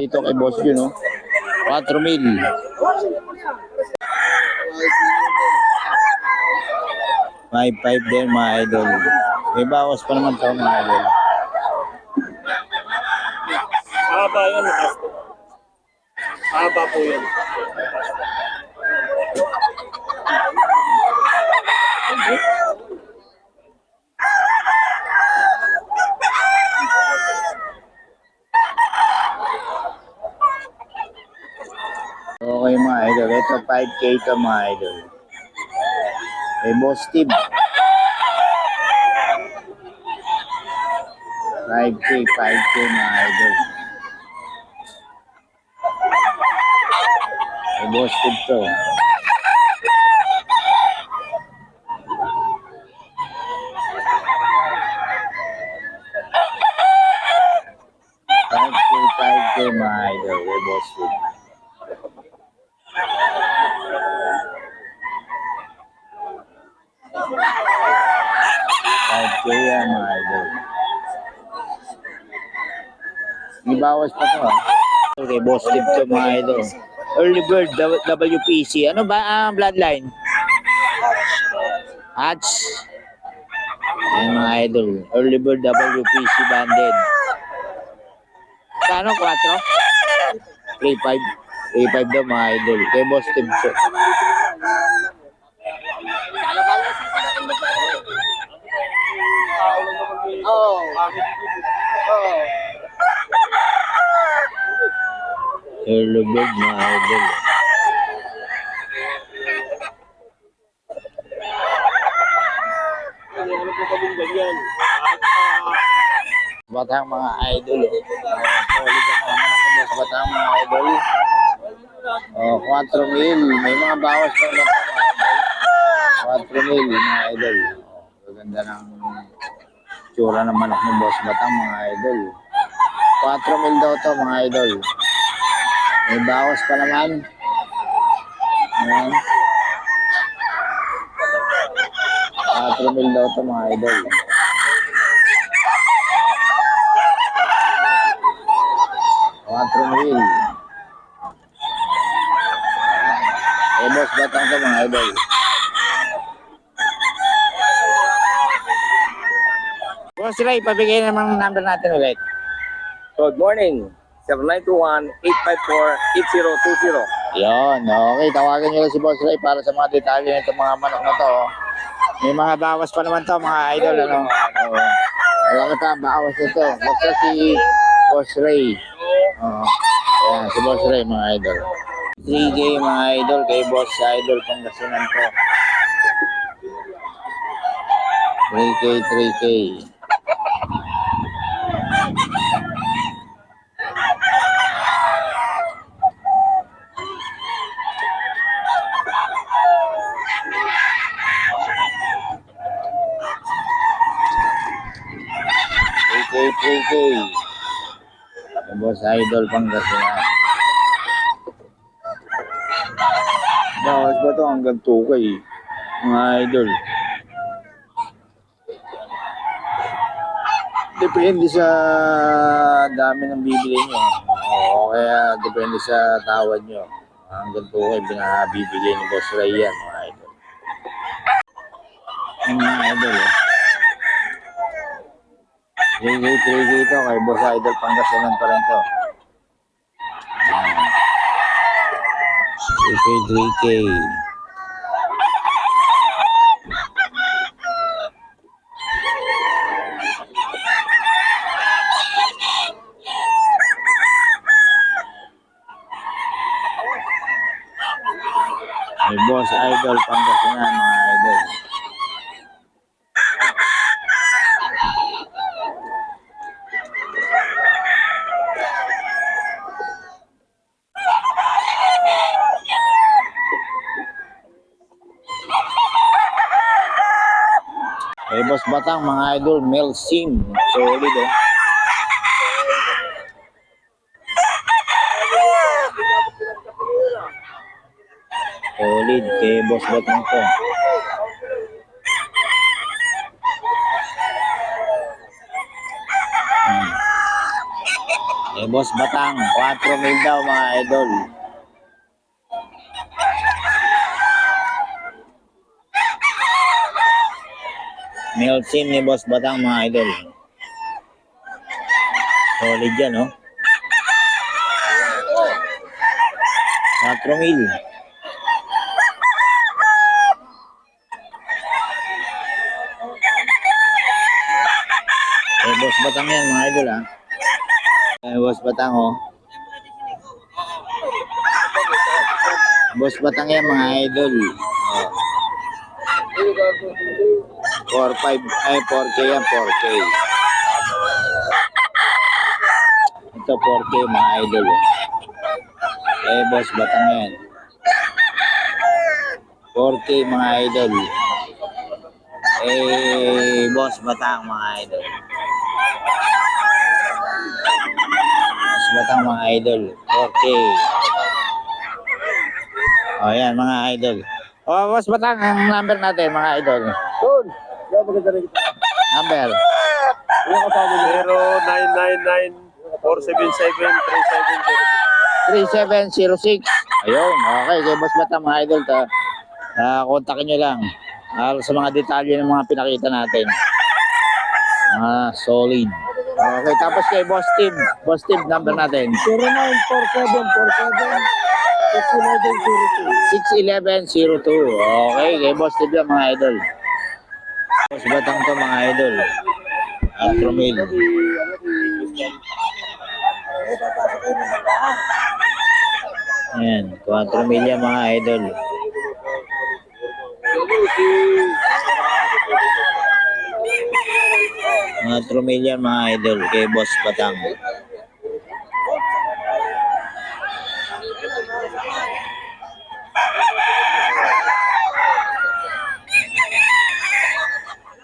Dito kay Boss Jun, no? 4,000. 5,500 din mga idol. May bawas pa naman ito mga idol. Haba yan. Haba po yan. Okay mga idol. Ito 5K ito mga idol. May Boss Steve. 5K mga idol. May Boss Steve to. Five K mga idol. May Boss Steve. Yan mga idol. May bawas pa to ha. Okay, Boss Steve to mga idol. Early Bird WPC. Ano ba ang bloodline? Hatch. Yan mga idol. Early Bird WPC banded. Kano? 4? 3,500. 3,500 daw mga idol. Kay Boss Steve to. Early Bird mga idol. Batang mga idol. Solid ang mga mas batang mga idol. 4,000. May mga bawas pa naman mga idol. 4,000 mga idol. Gaganda ng tsura ng manok ng Boss Batang mga idol. 4,000 daw to mga idol. May bawas pa naman. Ayan. 4,000 daw to mga idol. Boss Batang to mga idol. Boss Ray, pabigay naman ng number natin ulit. Good morning. 0921-854-8020. Yun, okay. Tawagan nyo lang si Boss Ray para sa mga detalye nito mga manok na to. May mga bawas pa naman to mga idol. Ano? Alam ka, bawas ito. Basta si Boss Ray. Ayan, si Boss Ray mga idol. 3K mga idol kay Boss Idol Pangasinan to. 3K. Boss Idol Pangasinan. Bawas ba ito hanggang 2K mga idol? Depende sa dami ng bibili nyo. Kaya depende sa tawad nyo. Hanggang 2K binabibigay ni Boss Ray yan mga idol. Mga idol 3K ito kay Boss Idol Pangasinan pa rin to. 3K. May Boss Idol Pangasinan mga idol. May Boss Batang mga idol, Mel Sim. Solid Solid kay Boss Batang to. Boss Batang, 4,000 daw mga idol. Melsim ni Boss Batang mga idol. Solid yan, oh. 4,000. Boss Batang yan mga idol, ha. Boss Batang, oh. Boss Batang yan mga idol. Oh. 4K yan, 4K. Ito 4K mga idol. Boss Batang yan. 4K mga idol. Boss Batang mga idol. Boss Batang mga idol. 4K. O yan mga idol. O Boss Batang, ang number natin mga idol. Doon. Yan, maganda rin. Number. Yung kasama niyo. 0999-477-3706. 3706. Ayun, okay. Kay Boss Batang mga idol. Kontakin nyo lang. Sa mga detalye ng mga pinakita natin. Solid. Okay, tapos kay Boss Steve. Boss Steve, number natin. 0947-47-6102. 6102. Okay, kay Boss Steve yan mga idol. Boss Batang to mga idol. Atromil. Ayan, 4 milya mga idol. Mga 4 milya mga idol kay Boss Batang.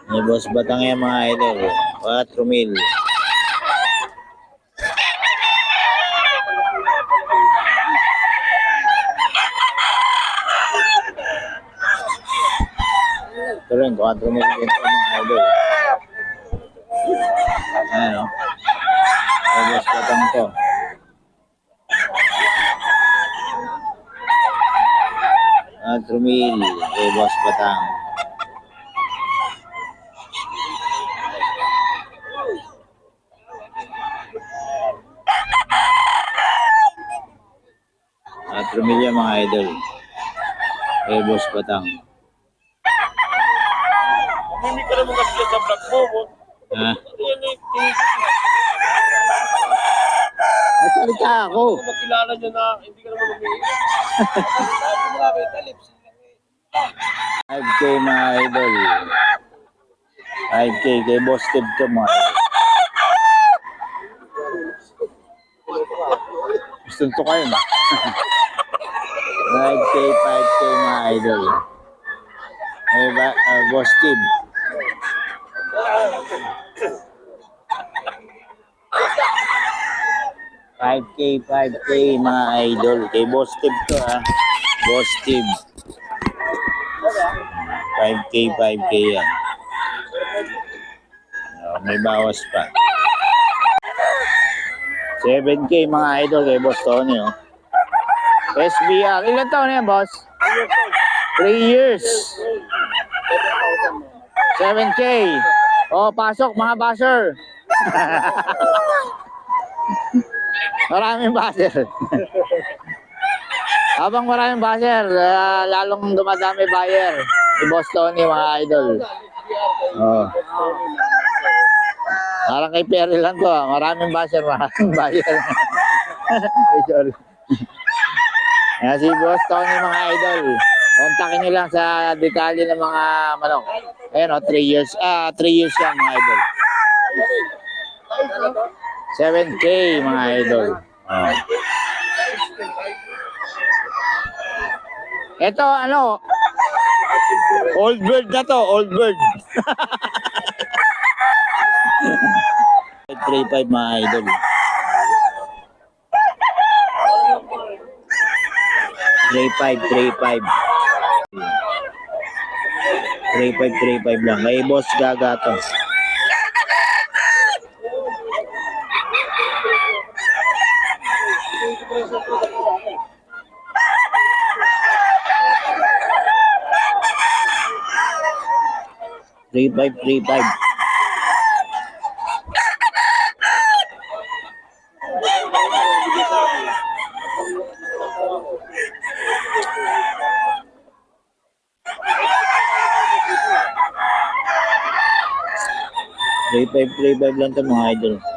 May Boss Batang yan mga idol. 4 mil. Ito rin, 4 mil din ito mga idol. Ayan o. May Boss Batang to. Mil kay Boss Batang. Milya mga idol. Kay Boss Batang. Hindi ka naman kasi sa vlog mo. Ha? Nasalita ako. Makilala niya na hindi ka naman umiiyak. 5K mga idol. 5K kay Boss Steve to mga idol. Gusto to kayo na. 5K mga idol. Boss Steve. $5K mga idol. Kay Boss Steve to ha. Boss Steve. 5K yan. May bawas pa. 7K mga idol kay Boss Tony. Oh. SBR. Ilan taon na yan, boss? 3 years. 7K. O, pasok mga basher. Maraming basher. Habang maraming basher, lalong dumadami buyer. Si Boss Tony, mga idol. Oh. Parang kay Perry lang to. Maraming basher, maraming buyer. Sorry. Yan si Boss Tony mga idol. Kontakin nyo lang sa detalye ng mga manok. Ayan o, 3 years. 3 years yan mga idol. 7K mga idol. Oh. Ito ano, old bird na to, old bird. 3.5 mga idol. 3.5 lang. Kay Boss Gaga to. Three five, 3-5. Three five lang to mga idol.